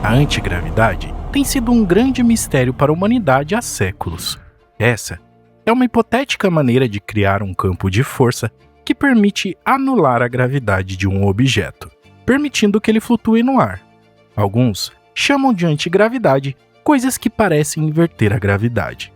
A antigravidade tem sido um grande mistério para a humanidade há séculos. Essa é uma hipotética maneira de criar um campo de força que permite anular a gravidade de um objeto, permitindo que ele flutue no ar. Alguns chamam de antigravidade coisas que parecem inverter a gravidade.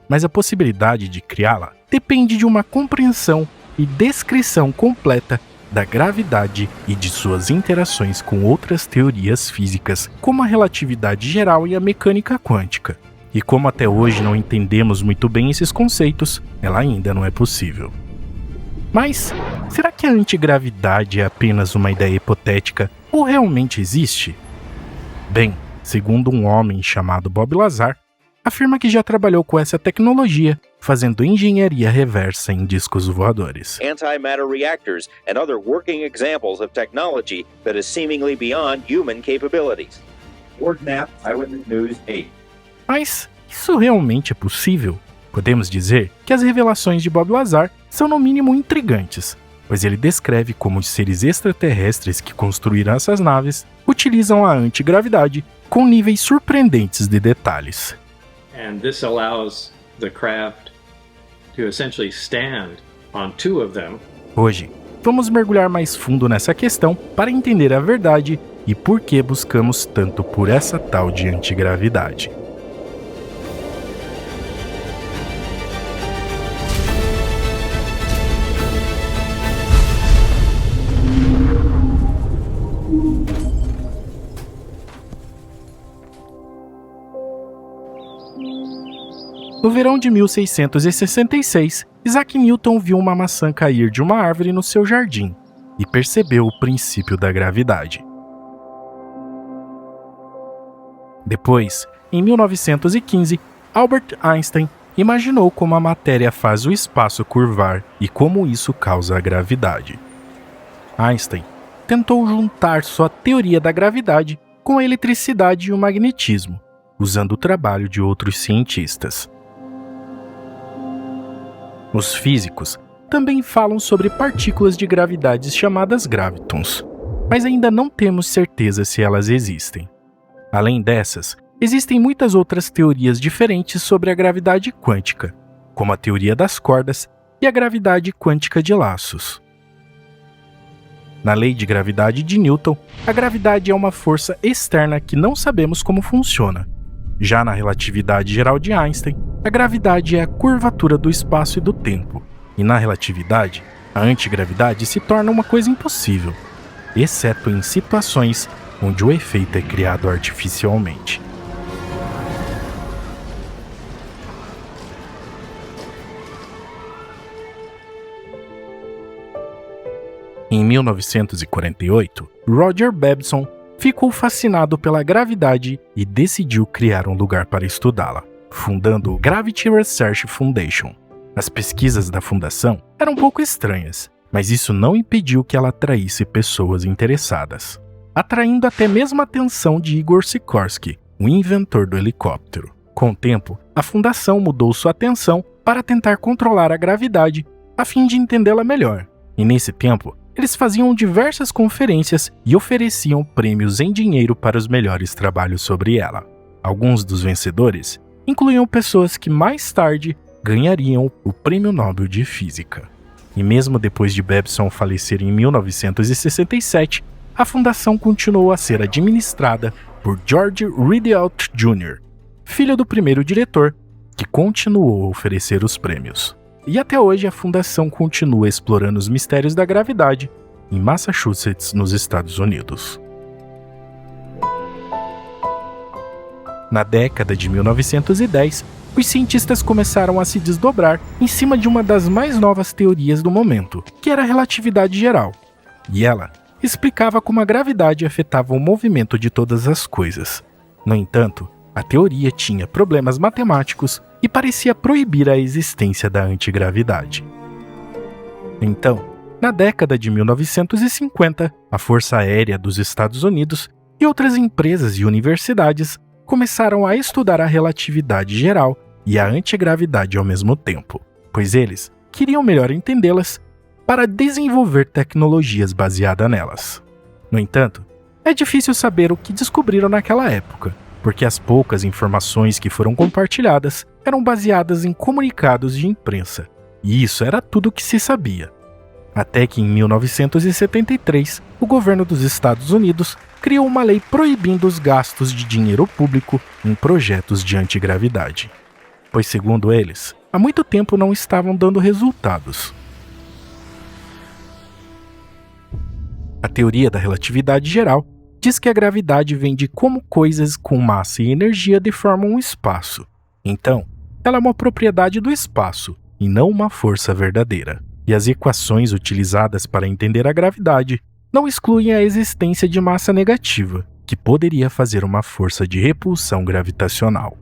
Mas a possibilidade de criá-la depende de uma compreensão e descrição completa da gravidade e de suas interações com outras teorias físicas, como a relatividade geral e a mecânica quântica. E como até hoje não entendemos muito bem esses conceitos, ela ainda não é possível. Mas, será que a antigravidade é apenas uma ideia hipotética ou realmente existe? Bem, segundo um homem chamado Bob Lazar, afirma que já trabalhou com essa tecnologia, fazendo engenharia reversa em discos voadores. Antimatter reactors and other working examples of technology that is seemingly beyond human capabilities. Ward Knapp, Eyewitness News 8. Mas isso realmente é possível? Podemos dizer que as revelações de Bob Lazar são no mínimo intrigantes, pois ele descreve como os seres extraterrestres que construíram essas naves utilizam a antigravidade com níveis surpreendentes de detalhes. And this allows the craft to essentially stand on two of them. Hoje, vamos mergulhar mais fundo nessa questão para entender a verdade e por que buscamos tanto por essa tal de antigravidade. No verão de 1666, Isaac Newton viu uma maçã cair de uma árvore no seu jardim e percebeu o princípio da gravidade. Depois, em 1915, Albert Einstein imaginou como a matéria faz o espaço curvar e como isso causa a gravidade. Einstein tentou juntar sua teoria da gravidade com a eletricidade e o magnetismo, usando o trabalho de outros cientistas. Os físicos também falam sobre partículas de gravidade chamadas gravitons, mas ainda não temos certeza se elas existem. Além dessas, existem muitas outras teorias diferentes sobre a gravidade quântica, como a teoria das cordas e a gravidade quântica de laços. Na lei de gravidade de Newton, a gravidade é uma força externa que não sabemos como funciona. Já na relatividade geral de Einstein, a gravidade é a curvatura do espaço e do tempo, e na relatividade, a antigravidade se torna uma coisa impossível, exceto em situações onde o efeito é criado artificialmente. Em 1948, Roger Babson ficou fascinado pela gravidade e decidiu criar um lugar para estudá-la, fundando o Gravity Research Foundation. As pesquisas da fundação eram um pouco estranhas, mas isso não impediu que ela atraísse pessoas interessadas, atraindo até mesmo a atenção de Igor Sikorsky, o inventor do helicóptero. Com o tempo, a fundação mudou sua atenção para tentar controlar a gravidade a fim de entendê-la melhor, e nesse tempo, eles faziam diversas conferências e ofereciam prêmios em dinheiro para os melhores trabalhos sobre ela. Alguns dos vencedores incluíam pessoas que mais tarde ganhariam o Prêmio Nobel de Física. E mesmo depois de Babson falecer em 1967, a fundação continuou a ser administrada por George Rideout Jr., filho do primeiro diretor, que continuou a oferecer os prêmios. E até hoje a fundação continua explorando os mistérios da gravidade em Massachusetts, nos Estados Unidos. Na década de 1910, os cientistas começaram a se desdobrar em cima de uma das mais novas teorias do momento, que era a relatividade geral. E ela explicava como a gravidade afetava o movimento de todas as coisas. No entanto, a teoria tinha problemas matemáticos e parecia proibir a existência da antigravidade. Então, na década de 1950, a Força Aérea dos Estados Unidos e outras empresas e universidades começaram a estudar a relatividade geral e a antigravidade ao mesmo tempo, pois eles queriam melhor entendê-las para desenvolver tecnologias baseadas nelas. No entanto, É difícil saber o que descobriram naquela época, porque as poucas informações que foram compartilhadas eram baseadas em comunicados de imprensa, e isso era tudo o que se sabia. Até que em 1973, o governo dos Estados Unidos criou uma lei proibindo os gastos de dinheiro público em projetos de antigravidade, pois, segundo eles, há muito tempo não estavam dando resultados. A teoria da relatividade geral diz que a gravidade vem de como coisas com massa e energia deformam o espaço. Então, ela é uma propriedade do espaço e não uma força verdadeira. E as equações utilizadas para entender a gravidade não excluem a existência de massa negativa, que poderia fazer uma força de repulsão gravitacional.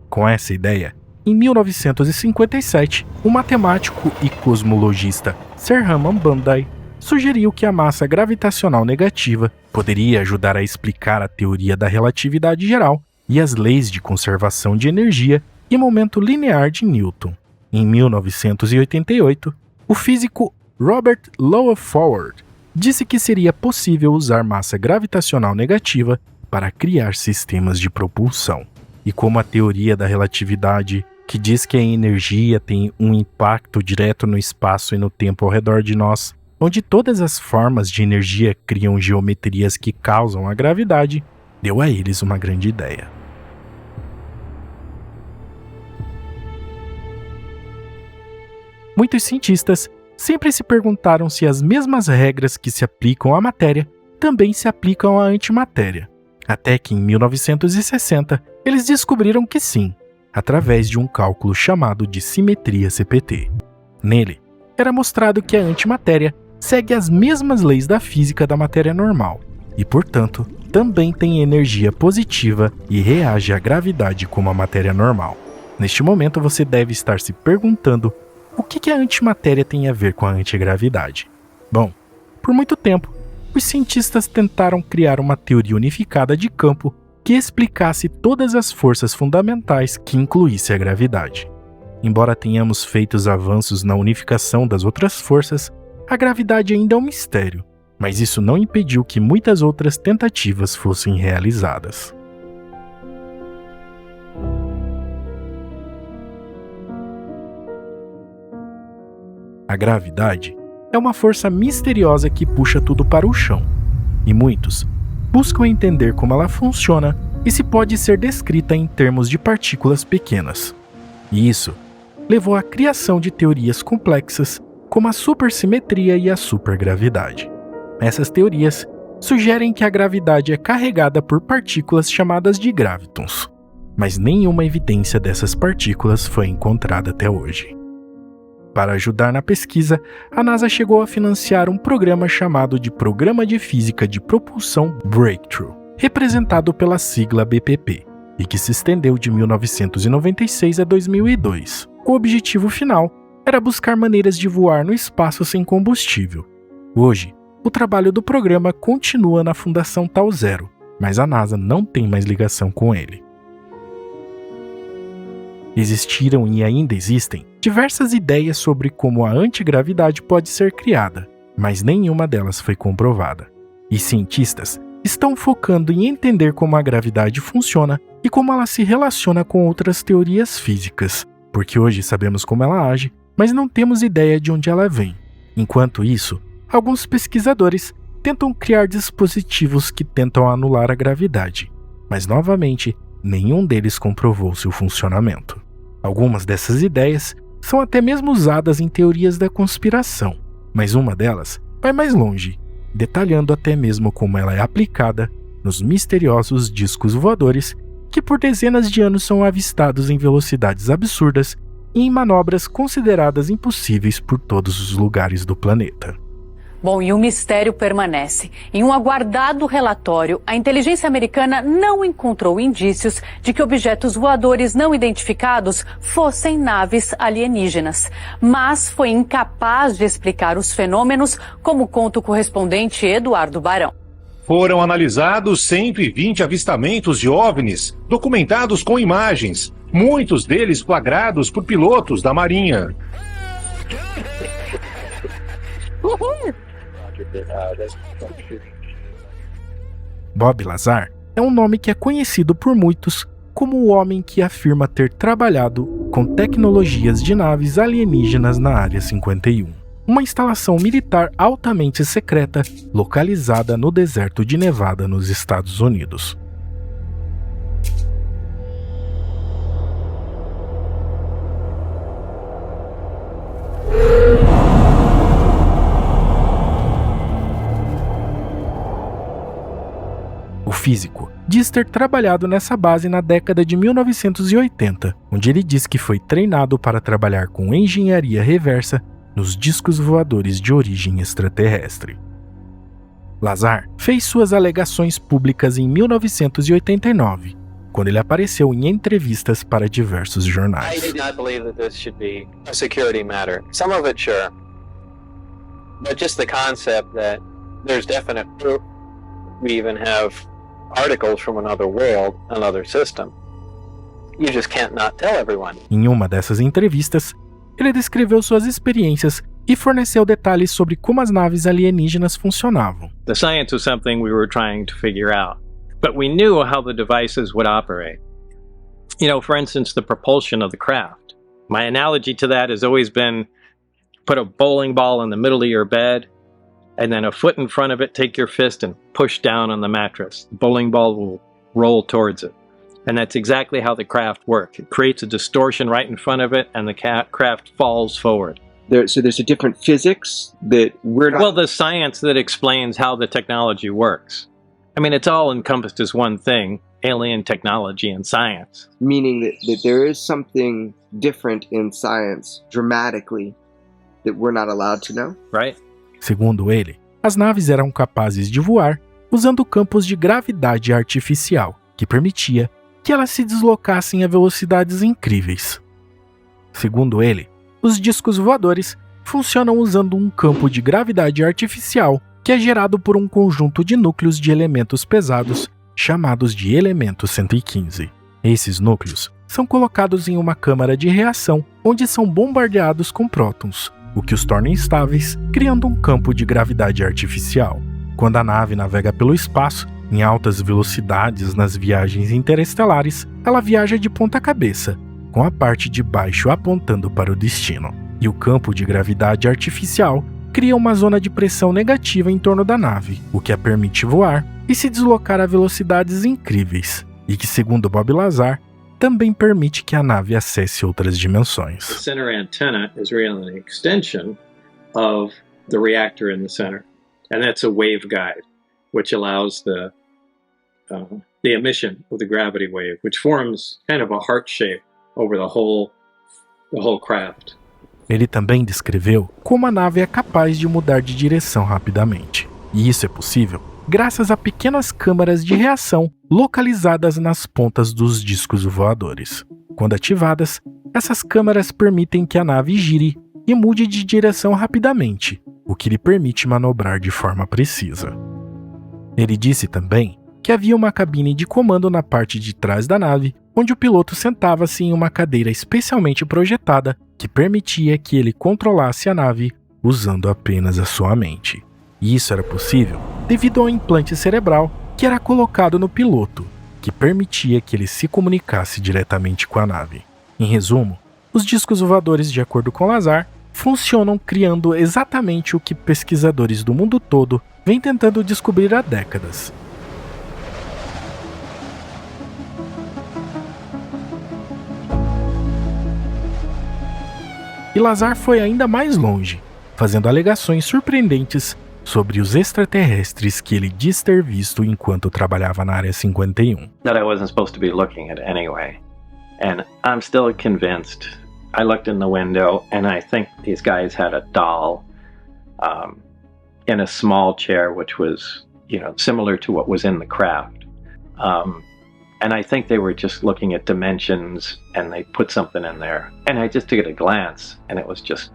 Com essa ideia, em 1957, o matemático e cosmologista Sir Herman Bandai sugeriu que a massa gravitacional negativa poderia ajudar a explicar a teoria da relatividade geral e as leis de conservação de energia e momento linear de Newton. Em 1988, o físico Robert Lowell Forward disse que seria possível usar massa gravitacional negativa para criar sistemas de propulsão. E como a teoria da relatividade, que diz que a energia tem um impacto direto no espaço e no tempo ao redor de nós, onde todas as formas de energia criam geometrias que causam a gravidade, deu a eles uma grande ideia. Muitos cientistas sempre se perguntaram se as mesmas regras que se aplicam à matéria também se aplicam à antimatéria. Até que em 1960 eles descobriram que sim, através de um cálculo chamado de simetria CPT. Nele, era mostrado que a antimatéria segue as mesmas leis da física da matéria normal e, portanto, também tem energia positiva e reage à gravidade como a matéria normal. Neste momento você deve estar se perguntando o que a antimatéria tem a ver com a antigravidade. Bom, por muito tempo, os cientistas tentaram criar uma teoria unificada de campo que explicasse todas as forças fundamentais que incluísse a gravidade. Embora tenhamos feito avanços na unificação das outras forças, a gravidade ainda é um mistério, mas isso não impediu que muitas outras tentativas fossem realizadas. A gravidade é uma força misteriosa que puxa tudo para o chão, e muitos buscam entender como ela funciona e se pode ser descrita em termos de partículas pequenas. E isso levou à criação de teorias complexas como a supersimetria e a supergravidade. Essas teorias sugerem que a gravidade é carregada por partículas chamadas de gravitons, mas nenhuma evidência dessas partículas foi encontrada até hoje. Para ajudar na pesquisa, a NASA chegou a financiar um programa chamado de Programa de Física de Propulsão Breakthrough, representado pela sigla BPP, e que se estendeu de 1996 a 2002. O objetivo final era buscar maneiras de voar no espaço sem combustível. Hoje, o trabalho do programa continua na Fundação Tal Zero, mas a NASA não tem mais ligação com ele. Existiram e ainda existem diversas ideias sobre como a antigravidade pode ser criada, mas nenhuma delas foi comprovada. E cientistas estão focando em entender como a gravidade funciona e como ela se relaciona com outras teorias físicas, porque hoje sabemos como ela age, mas não temos ideia de onde ela vem. Enquanto isso, alguns pesquisadores tentam criar dispositivos que tentam anular a gravidade, mas novamente, nenhum deles comprovou seu funcionamento. Algumas dessas ideias são até mesmo usadas em teorias da conspiração, mas uma delas vai mais longe, detalhando até mesmo como ela é aplicada nos misteriosos discos voadores que por dezenas de anos são avistados em velocidades absurdas e em manobras consideradas impossíveis por todos os lugares do planeta. Bom, e o mistério permanece. Em um aguardado relatório, a inteligência americana não encontrou indícios de que objetos voadores não identificados fossem naves alienígenas, mas foi incapaz de explicar os fenômenos, como conta o correspondente Eduardo Barão. Foram analisados 120 avistamentos de OVNIs, documentados com imagens, muitos deles flagrados por pilotos da Marinha. Bob Lazar é um nome que é conhecido por muitos como o homem que afirma ter trabalhado com tecnologias de naves alienígenas na Área 51, uma instalação militar altamente secreta localizada no deserto de Nevada, nos Estados Unidos. O físico diz ter trabalhado nessa base na década de 1980, onde ele diz que foi treinado para trabalhar com engenharia reversa nos discos voadores de origem extraterrestre. Lazar fez suas alegações públicas em 1989, quando ele apareceu em entrevistas para diversos jornais. I do not believe that this should be a security matter. Some of it, sure. But just the concept that there's definite proof. We even have articles from another world, another system. You just can't not tell everyone. Em uma dessas entrevistas, ele descreveu suas experiências e forneceu detalhes sobre como as naves alienígenas funcionavam. The science was something we were trying to figure out, but we knew how the devices would operate. You know, for instance, the propulsion of the craft. My analogy to that has always been put a bowling ball in the middle of your bed, and then a foot in front of it, take your fist and push down on the mattress. The bowling ball will roll towards it. And that's exactly how the craft works. It creates a distortion right in front of it, and the craft falls forward. So there's a different physics that we're not... Well, the science that explains how the technology works. I mean, it's all encompassed as one thing, alien technology and science. Meaning that there is something different in science, dramatically, that we're not allowed to know? Right. Segundo ele, as naves eram capazes de voar usando campos de gravidade artificial, que permitia que elas se deslocassem a velocidades incríveis. Segundo ele, os discos voadores funcionam usando um campo de gravidade artificial que é gerado por um conjunto de núcleos de elementos pesados chamados de elemento 115. Esses núcleos são colocados em uma câmara de reação onde são bombardeados com prótons, o que os torna instáveis, criando um campo de gravidade artificial. Quando a nave navega pelo espaço, em altas velocidades nas viagens interestelares, ela viaja de ponta cabeça, com a parte de baixo apontando para o destino. E o campo de gravidade artificial cria uma zona de pressão negativa em torno da nave, o que a permite voar e se deslocar a velocidades incríveis, e que, segundo Bob Lazar, também permite que a nave acesse outras dimensões. The center antenna is really an extension of the reactor in the center, and that's a waveguide, which allows the emission of the gravity wave, which forms kind of a heart shape over the whole craft. Ele também descreveu como a nave é capaz de mudar de direção rapidamente, e isso é possível graças a pequenas câmaras de reação localizadas nas pontas dos discos voadores. Quando ativadas, essas câmaras permitem que a nave gire e mude de direção rapidamente, o que lhe permite manobrar de forma precisa. Ele disse também que havia uma cabine de comando na parte de trás da nave, onde o piloto sentava-se em uma cadeira especialmente projetada que permitia que ele controlasse a nave usando apenas a sua mente. E isso era possível devido ao implante cerebral que era colocado no piloto, que permitia que ele se comunicasse diretamente com a nave. Em resumo, os discos voadores, de acordo com Lazar, funcionam criando exatamente o que pesquisadores do mundo todo vêm tentando descobrir há décadas. E Lazar foi ainda mais longe, fazendo alegações surpreendentes sobre os extraterrestres que ele diz ter visto enquanto trabalhava na Área 51. That I wasn't supposed to be looking at anyway. And I'm still convinced. I looked in the window and I think these guys had a doll in a small chair which was, similar to what was in the craft. And I think they were just looking at dimensions and they put something in there. And I just took it a glance and it was just,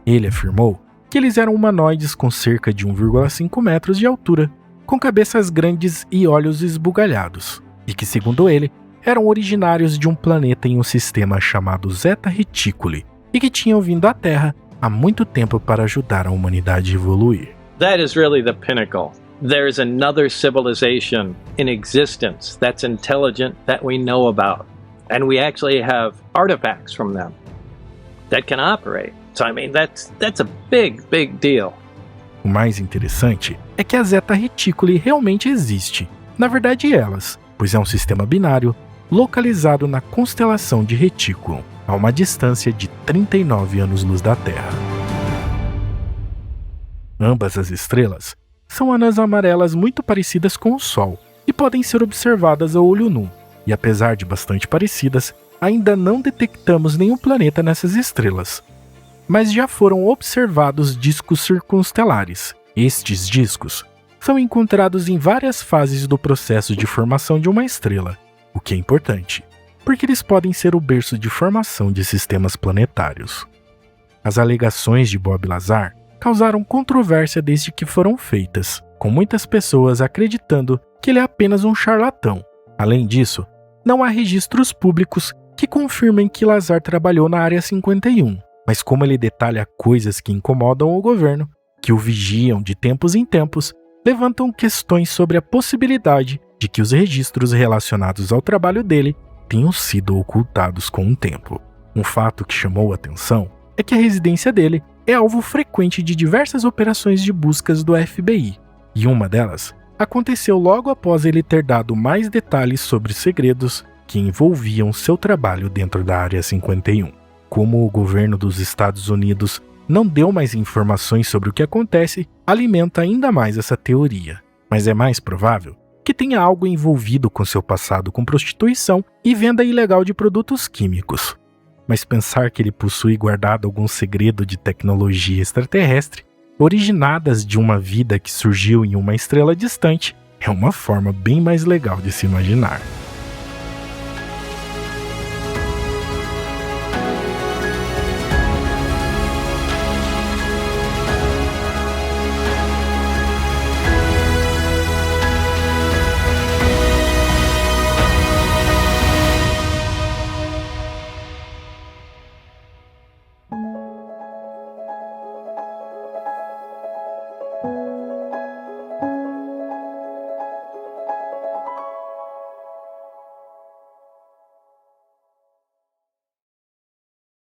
Ele afirmou que eles eram humanoides com cerca de 1,5 metros de altura, com cabeças grandes e olhos esbugalhados, e que, segundo ele, eram originários de um planeta em um sistema chamado Zeta Reticuli, e que tinham vindo à Terra há muito tempo para ajudar a humanidade a evoluir. That is really the pinnacle there's another civilization in existence that's intelligent that we know about. And we actually have artifacts from them that can operate. So, I mean, that's a big, big deal. O mais interessante é que a Zeta Reticuli realmente existe. Na verdade, elas, pois é um sistema binário localizado na constelação de Reticulum, a uma distância de 39 anos-luz da Terra. Ambas as estrelas são anãs amarelas muito parecidas com o Sol e podem ser observadas a olho nu, e apesar de bastante parecidas, ainda não detectamos nenhum planeta nessas estrelas. Mas já foram observados discos circunstelares. Estes discos são encontrados em várias fases do processo de formação de uma estrela, o que é importante, porque eles podem ser o berço de formação de sistemas planetários. As alegações de Bob Lazar causaram controvérsia desde que foram feitas, com muitas pessoas acreditando que ele é apenas um charlatão. Além disso, não há registros públicos que confirmem que Lazar trabalhou na Área 51, mas como ele detalha coisas que incomodam o governo, que o vigiam de tempos em tempos, levantam questões sobre a possibilidade de que os registros relacionados ao trabalho dele tenham sido ocultados com o tempo. Um fato que chamou a atenção é que a residência dele é alvo frequente de diversas operações de buscas do FBI, e uma delas aconteceu logo após ele ter dado mais detalhes sobre segredos que envolviam seu trabalho dentro da Área 51. Como o governo dos Estados Unidos não deu mais informações sobre o que acontece, alimenta ainda mais essa teoria, mas é mais provável que tenha algo envolvido com seu passado com prostituição e venda ilegal de produtos químicos. Mas pensar que ele possui guardado algum segredo de tecnologia extraterrestre, originadas de uma vida que surgiu em uma estrela distante, é uma forma bem mais legal de se imaginar.